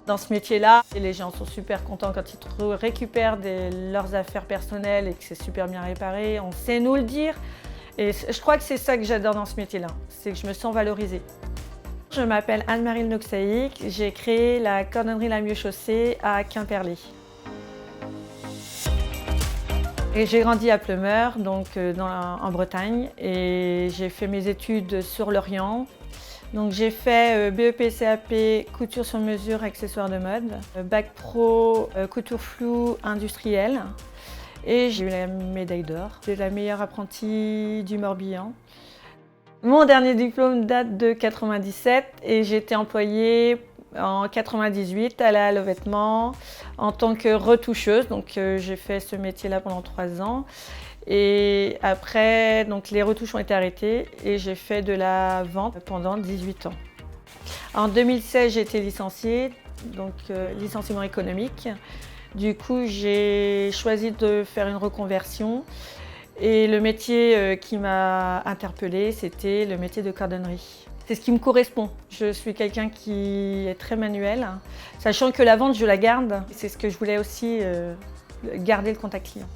Dans ce métier-là, les gens sont super contents quand ils récupèrent leurs affaires personnelles et que c'est super bien réparé. On sait nous le dire. Et je crois que c'est ça que j'adore dans ce métier-là, c'est que je me sens valorisée. Je m'appelle Anne-Marie Noxaïc, j'ai créé la cordonnerie La Mieux Chaussée à Quimperlé. Et j'ai grandi à Pleumeur, donc en Bretagne, et j'ai fait mes études sur l'Orient. Donc j'ai fait BEP CAP couture sur mesure, accessoires de mode, bac pro couture floue industrielle, et j'ai eu la médaille d'or. J'ai la meilleure apprentie du Morbihan. Mon dernier diplôme date de 97 et j'ai été employée en 98 à la Halle aux Vêtements en tant que retoucheuse. Donc j'ai fait ce métier-là pendant 3 ans. Et après, donc, les retouches ont été arrêtées et j'ai fait de la vente pendant 18 ans. En 2016, j'ai été licenciée, donc licenciement économique. Du coup, j'ai choisi de faire une reconversion. Et le métier qui m'a interpellée, c'était le métier de cordonnerie. C'est ce qui me correspond. Je suis quelqu'un qui est très manuel, sachant que la vente, je la garde. C'est ce que je voulais aussi, garder le contact client.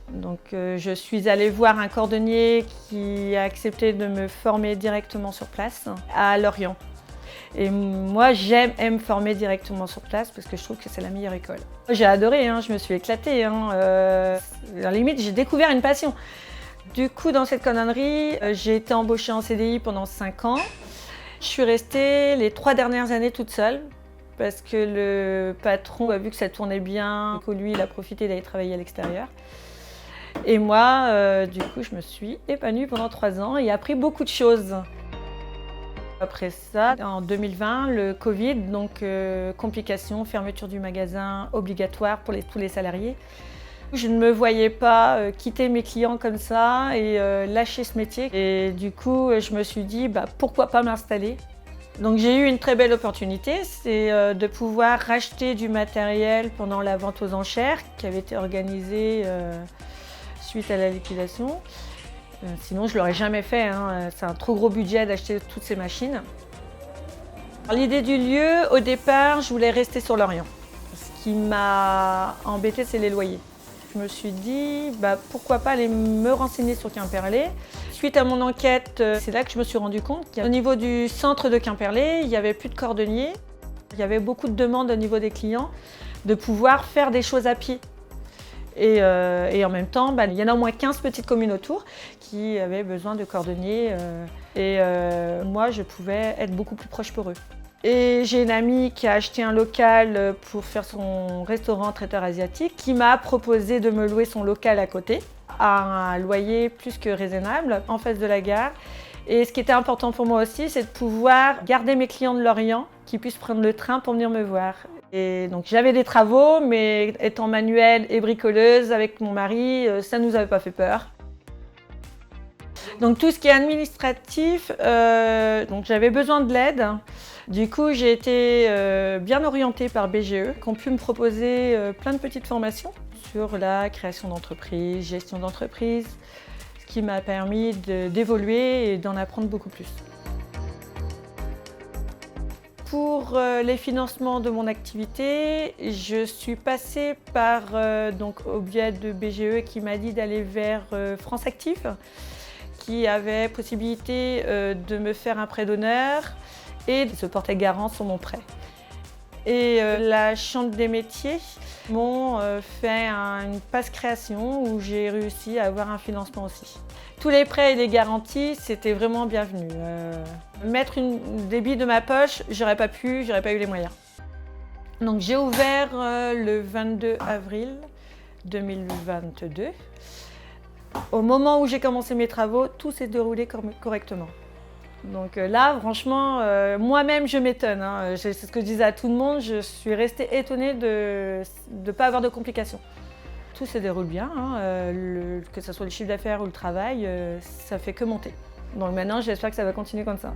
Donc je suis allée voir un cordonnier qui a accepté de me former directement sur place à Lorient. Et moi, j'aime me former directement sur place parce que je trouve que c'est la meilleure école. J'ai adoré, je me suis éclatée. À la limite, j'ai découvert une passion. Du coup, dans cette cordonnerie, j'ai été embauchée en CDI pendant 5 ans. Je suis restée les 3 dernières années toute seule parce que le patron a vu que ça tournait bien, que lui, il a profité d'aller travailler à l'extérieur. Et moi, du coup, je me suis épanouie pendant 3 ans et appris beaucoup de choses. Après ça, en 2020, le Covid, donc complications, fermeture du magasin obligatoire pour tous les salariés. Je ne me voyais pas quitter mes clients comme ça et lâcher ce métier. Et du coup, je me suis dit, pourquoi pas m'installer? Donc j'ai eu une très belle opportunité, c'est de pouvoir racheter du matériel pendant la vente aux enchères qui avait été organisée suite à la liquidation. Sinon, je ne l'aurais jamais fait. C'est un trop gros budget d'acheter toutes ces machines. L'idée du lieu, au départ, je voulais rester sur l'Orient. Ce qui m'a embêtée, c'est les loyers. Je me suis dit, pourquoi pas aller me renseigner sur Quimperlé. Suite à mon enquête, c'est là que je me suis rendu compte qu'au niveau du centre de Quimperlé, il n'y avait plus de cordonniers. Il y avait beaucoup de demandes au niveau des clients de pouvoir faire des choses à pied. Et en même temps, il y en a au moins 15 petites communes autour qui avaient besoin de cordonniers. Moi, je pouvais être beaucoup plus proche pour eux. Et j'ai une amie qui a acheté un local pour faire son restaurant traiteur asiatique qui m'a proposé de me louer son local à côté à un loyer plus que raisonnable en face de la gare. Et ce qui était important pour moi aussi, c'est de pouvoir garder mes clients de Lorient qui puissent prendre le train pour venir me voir. Et donc j'avais des travaux, mais étant manuelle et bricoleuse avec mon mari, ça ne nous avait pas fait peur. Donc tout ce qui est administratif, donc j'avais besoin de l'aide. Du coup, j'ai été bien orientée par BGE, qui ont pu me proposer plein de petites formations sur la création d'entreprise, gestion d'entreprise, ce qui m'a permis d'évoluer et d'en apprendre beaucoup plus. Pour les financements de mon activité, je suis passée par, au biais de BGE qui m'a dit d'aller vers France Active, qui avait possibilité de me faire un prêt d'honneur et de se porter garant sur mon prêt. Et la Chambre des métiers m'ont fait une passe création où j'ai réussi à avoir un financement aussi. Tous les prêts et les garanties, c'était vraiment bienvenu. Mettre des billes de ma poche, j'aurais pas eu les moyens. Donc j'ai ouvert le 22 avril 2022. Au moment où j'ai commencé mes travaux, tout s'est déroulé correctement. Donc là, franchement, moi-même, je m'étonne. C'est ce que je disais à tout le monde, je suis restée étonnée de ne pas avoir de complications. Tout se déroule bien, que ce soit le chiffre d'affaires ou le travail, ça fait que monter. Donc maintenant, j'espère que ça va continuer comme ça.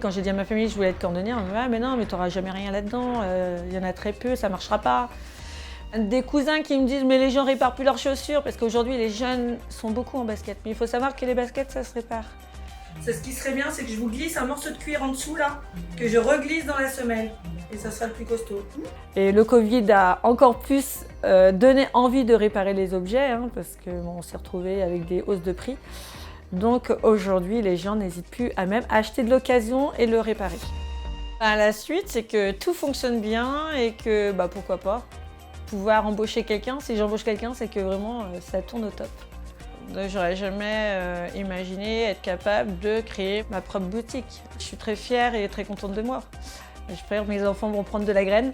Quand j'ai dit à ma famille que je voulais être cordonnière, on m'a dit « Ah mais non, mais tu n'auras jamais rien là-dedans, il y en a très peu, ça ne marchera pas ». Des cousins qui me disent « Mais les gens réparent plus leurs chaussures » parce qu'aujourd'hui, les jeunes sont beaucoup en basket. Mais il faut savoir que les baskets, ça se répare. Ce qui serait bien, c'est que je vous glisse un morceau de cuir en dessous là, que je reglisse dans la semelle. Et ça sera le plus costaud. Et le Covid a encore plus donné envie de réparer les objets, hein, parce qu'on s'est retrouvé avec des hausses de prix. Donc aujourd'hui, les gens n'hésitent plus à même acheter de l'occasion et le réparer. La suite, c'est que tout fonctionne bien et que pourquoi pas pouvoir embaucher quelqu'un. Si j'embauche quelqu'un, c'est que vraiment ça tourne au top. J'aurais jamais imaginé être capable de créer ma propre boutique. Je suis très fière et très contente de moi. J'espère que mes enfants vont prendre de la graine.